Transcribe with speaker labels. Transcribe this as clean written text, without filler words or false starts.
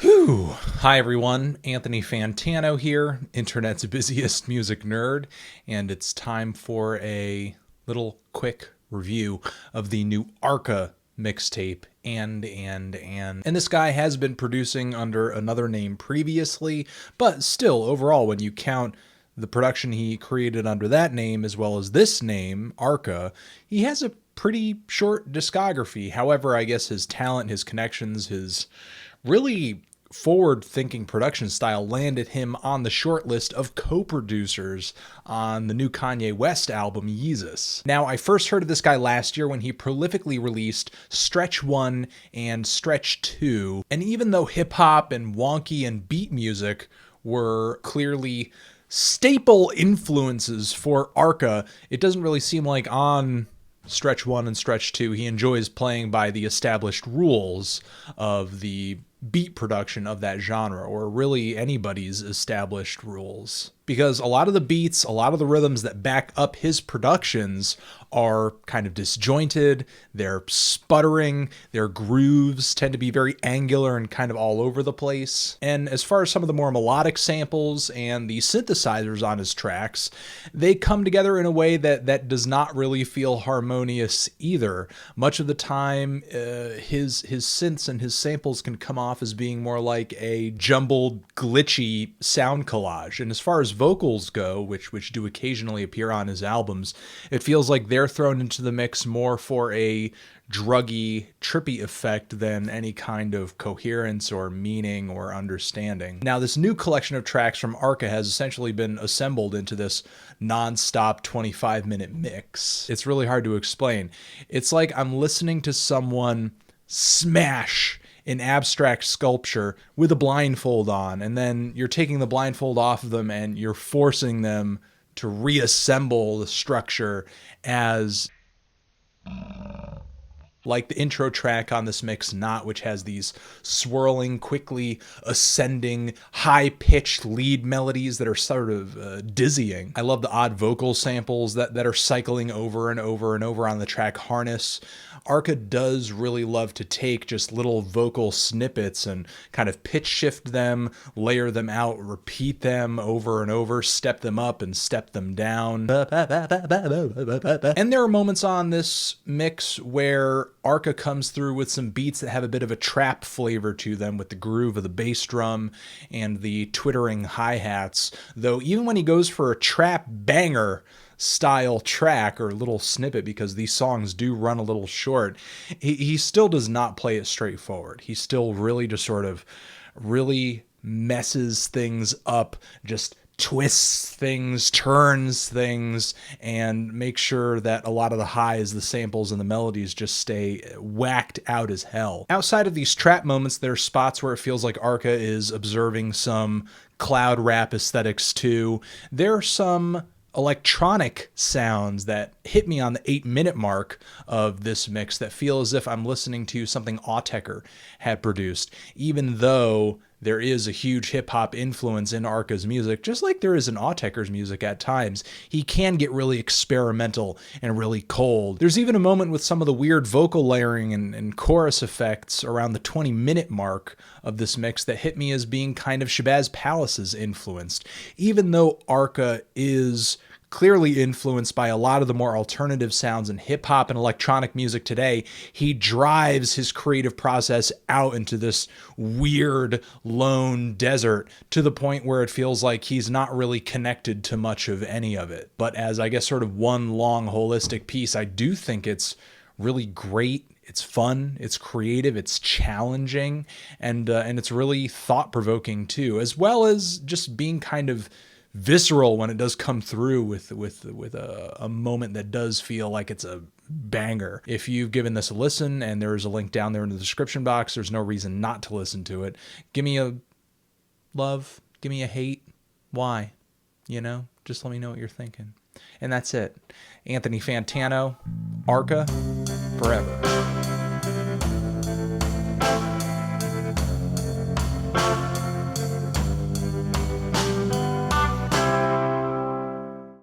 Speaker 1: Whew. Hi everyone, Anthony Fantano here, internet's busiest music nerd, and it's time for a little quick review of the new Arca mixtape. And this guy has been producing under another name previously, but still, overall, when you count the production he created under that name as well as this name, Arca, he has a pretty short discography. However, I guess his talent, his connections, his really forward-thinking production style landed him on the short list of co-producers on the new Kanye West album, Yeezus. Now, I first heard of this guy last year when he prolifically released Stretch 1 and Stretch 2, and even though hip-hop and wonky and beat music were clearly staple influences for Arca, it doesn't really seem like on Stretch 1 and Stretch 2 he enjoys playing by the established rules of the beat production of that genre, or really anybody's established rules. Because a lot of the beats, a lot of the rhythms that back up his productions are kind of disjointed, they're sputtering, their grooves tend to be very angular and kind of all over the place. And as far as some of the more melodic samples and the synthesizers on his tracks, they come together in a way that does not really feel harmonious either. Much of the time, his synths and his samples can come off as being more like a jumbled, glitchy sound collage. And as far as vocals go, which do occasionally appear on his albums, it feels like they're thrown into the mix more for a druggy, trippy effect than any kind of coherence or meaning or understanding. Now, this new collection of tracks from Arca has essentially been assembled into this non-stop 25-minute mix. It's really hard to explain. It's like I'm listening to someone smash an abstract sculpture with a blindfold on, and then you're taking the blindfold off of them and you're forcing them to reassemble the structure as like the intro track on this mix, Not, which has these swirling, quickly ascending, high-pitched lead melodies that are sort of dizzying. I love the odd vocal samples that are cycling over and over and over on the track Harness. Arca does really love to take just little vocal snippets and kind of pitch shift them, layer them out, repeat them over and over, step them up and step them down. And there are moments on this mix where Arca comes through with some beats that have a bit of a trap flavor to them with the groove of the bass drum and the twittering hi-hats, though even when he goes for a trap banger style track or little snippet, because these songs do run a little short, he still does not play it straightforward. He still really just sort of really messes things up, just twists things, turns things, and makes sure that a lot of the highs, the samples, and the melodies just stay whacked out as hell. Outside of these trap moments, there are spots where it feels like Arca is observing some cloud rap aesthetics too. There are some electronic sounds that hit me on the 8-minute mark of this mix that feel as if I'm listening to something Autechre had produced, even though there is a huge hip-hop influence in Arca's music, just like there is in Autechre's music at times. He can get really experimental and really cold. There's even a moment with some of the weird vocal layering and chorus effects around the 20-minute mark of this mix that hit me as being kind of Shabazz Palace's influenced. Even though Arca is clearly influenced by a lot of the more alternative sounds in hip-hop and electronic music today, he drives his creative process out into this weird, lone desert to the point where it feels like he's not really connected to much of any of it. But as, I guess, sort of one long holistic piece, I do think it's really great. It's fun, it's creative, it's challenging, and it's really thought-provoking too, as well as just being kind of visceral when it does come through with a moment that does feel like it's a banger. If you've given this a listen, and there is a link down there in the description box, there's no reason not to listen to it. Give me a love, give me a hate. Why? You know, just let me know what you're thinking. And that's it. Anthony Fantano, Arca, forever.